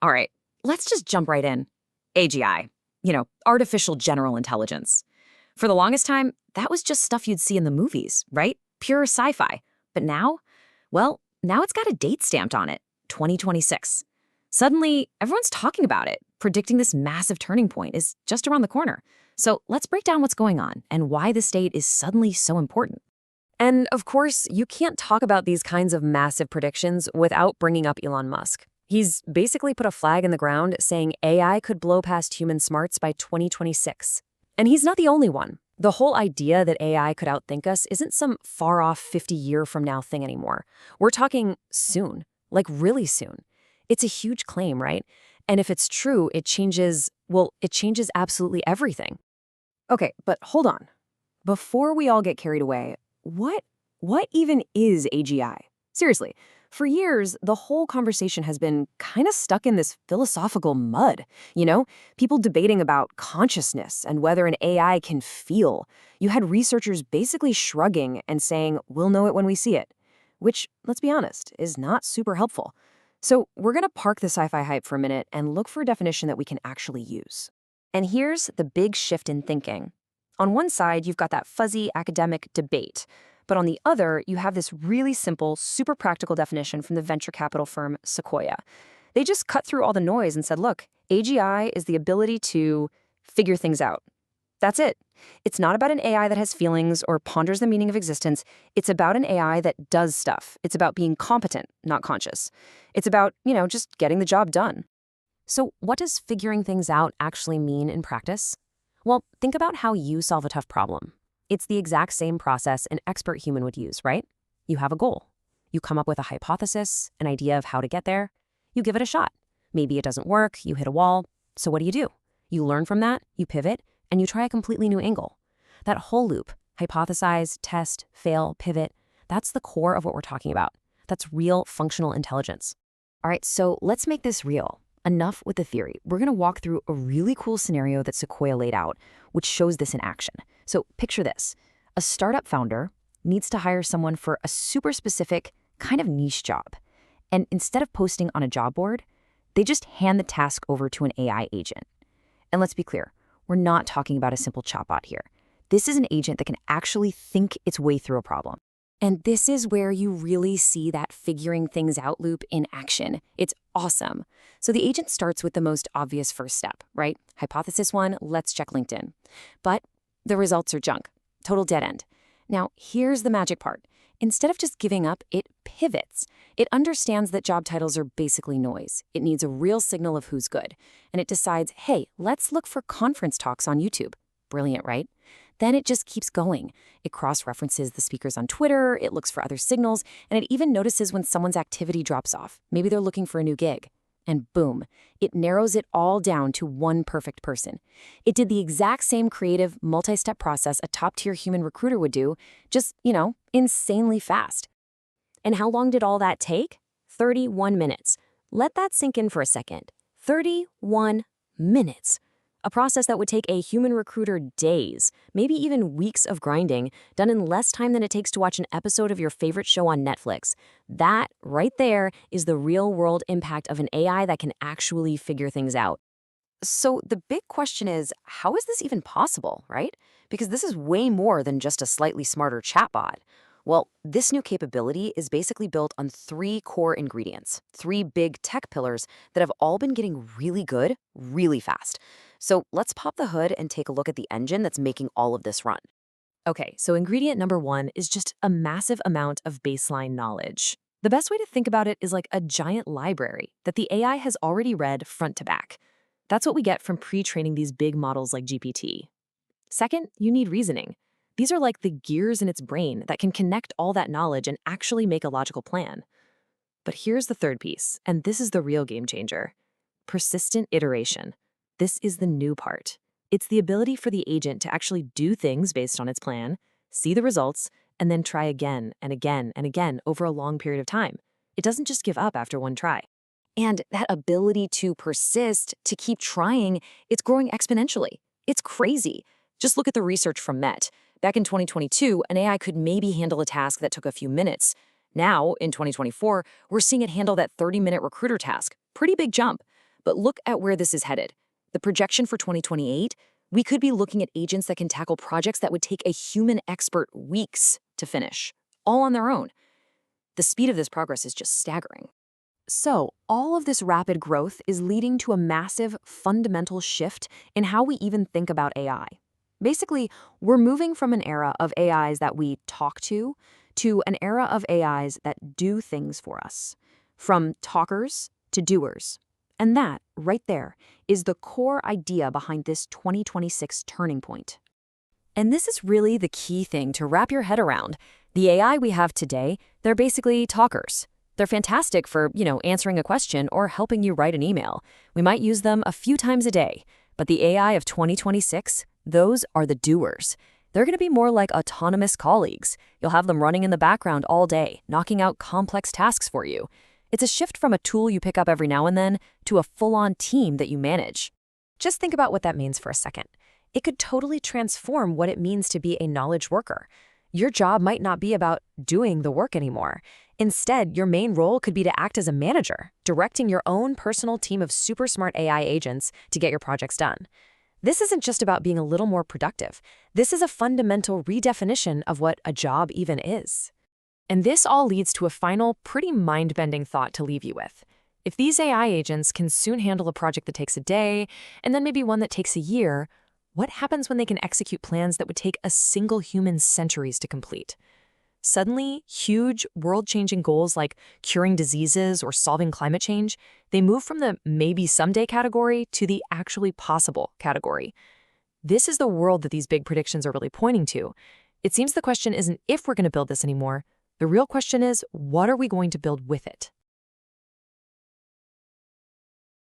All right, let's just jump right in. AGI, artificial general intelligence. For the longest time, that was just stuff you'd see in the movies, right? Pure sci-fi. But now, well, now it's got a date stamped on it, 2026. Suddenly, everyone's talking about it, predicting this massive turning point is just around the corner. So let's break down what's going on and why this date is suddenly so important. And of course, you can't talk about these kinds of massive predictions without bringing up Elon Musk. He's basically put a flag in the ground saying AI could blow past human smarts by 2026. And he's not the only one. The whole idea that AI could outthink us isn't some far-off 50-year from now thing anymore. We're talking soon, like really soon. It's a huge claim, right? And if it's true, it changes absolutely everything. Okay, but hold on. Before we all get carried away, what even is AGI? Seriously, for years, the whole conversation has been kind of stuck in this philosophical mud, People debating about consciousness and whether an AI can feel. You had researchers basically shrugging and saying, we'll know it when we see it, which, let's be honest, is not super helpful. So we're going to park the sci-fi hype for a minute and look for a definition that we can actually use. And here's the big shift in thinking. On one side, you've got that fuzzy academic debate. But on the other, you have this really simple, super practical definition from the venture capital firm Sequoia. They just cut through all the noise and said, look, AGI is the ability to figure things out. That's it. It's not about an AI that has feelings or ponders the meaning of existence. It's about an AI that does stuff. It's about being competent, not conscious. It's about, just getting the job done. So what does figuring things out actually mean in practice? Well, think about how you solve a tough problem. It's the exact same process an expert human would use, right? You have a goal. You come up with a hypothesis, an idea of how to get there. You give it a shot. Maybe it doesn't work, you hit a wall. So what do? You learn from that, you pivot, and you try a completely new angle. That whole loop, hypothesize, test, fail, pivot, that's the core of what we're talking about. That's real functional intelligence. All right, so let's make this real. Enough with the theory. We're going to walk through a really cool scenario that Sequoia laid out, which shows this in action. So picture this. A startup founder needs to hire someone for a super specific, kind of niche job. And instead of posting on a job board, they just hand the task over to an AI agent. And let's be clear, we're not talking about a simple chatbot here. This is an agent that can actually think its way through a problem. And this is where you really see that figuring things out loop in action. It's awesome. So the agent starts with the most obvious first step, right? Hypothesis 1, let's check LinkedIn. But the results are junk. Total dead end. Now, here's the magic part. Instead of just giving up, it pivots. It understands that job titles are basically noise. It needs a real signal of who's good. And it decides, hey, let's look for conference talks on YouTube. Brilliant, right? Then it just keeps going. It cross-references the speakers on Twitter, it looks for other signals, and it even notices when someone's activity drops off. Maybe they're looking for a new gig. And boom, it narrows it all down to one perfect person. It did the exact same creative, multi-step process a top-tier human recruiter would do, just, insanely fast. And how long did all that take? 31 minutes. Let that sink in for a second. 31 minutes. A process that would take a human recruiter days, maybe even weeks of grinding, done in less time than it takes to watch an episode of your favorite show on Netflix. That, right there, is the real-world impact of an AI that can actually figure things out. So the big question is, how is this even possible, right? Because this is way more than just a slightly smarter chatbot. Well, this new capability is basically built on 3 core ingredients, 3 big tech pillars that have all been getting really good, really fast. So let's pop the hood and take a look at the engine that's making all of this run. Okay, so ingredient number 1 is just a massive amount of baseline knowledge. The best way to think about it is like a giant library that the AI has already read front to back. That's what we get from pre-training these big models like GPT. Second, you need reasoning. These are like the gears in its brain that can connect all that knowledge and actually make a logical plan. But here's the third piece, and this is the real game changer. Persistent iteration. This is the new part. It's the ability for the agent to actually do things based on its plan, see the results, and then try again and again and again over a long period of time. It doesn't just give up after one try. And that ability to persist, to keep trying, it's growing exponentially. It's crazy. Just look at the research from Met. Back in 2022, an AI could maybe handle a task that took a few minutes. Now, in 2024, we're seeing it handle that 30-minute recruiter task. Pretty big jump. But look at where this is headed. The projection for 2028, we could be looking at agents that can tackle projects that would take a human expert weeks to finish, all on their own. The speed of this progress is just staggering. So, all of this rapid growth is leading to a massive, fundamental shift in how we even think about AI. Basically, we're moving from an era of AIs that we talk to an era of AIs that do things for us. From talkers to doers. And that, right there, is the core idea behind this 2026 turning point. And this is really the key thing to wrap your head around. The AI we have today, they're basically talkers. They're fantastic for, answering a question or helping you write an email. We might use them a few times a day. But the AI of 2026, those are the doers. They're going to be more like autonomous colleagues. You'll have them running in the background all day, knocking out complex tasks for you. It's a shift from a tool you pick up every now and then to a full-on team that you manage. Just think about what that means for a second. It could totally transform what it means to be a knowledge worker. Your job might not be about doing the work anymore. Instead, your main role could be to act as a manager, directing your own personal team of super smart AI agents to get your projects done. This isn't just about being a little more productive. This is a fundamental redefinition of what a job even is. And this all leads to a final, pretty mind-bending thought to leave you with. If these AI agents can soon handle a project that takes a day, and then maybe one that takes a year, what happens when they can execute plans that would take a single human centuries to complete? Suddenly, huge, world-changing goals like curing diseases or solving climate change, they move from the maybe someday category to the actually possible category. This is the world that these big predictions are really pointing to. It seems the question isn't if we're going to build this anymore. The real question is, what are we going to build with it?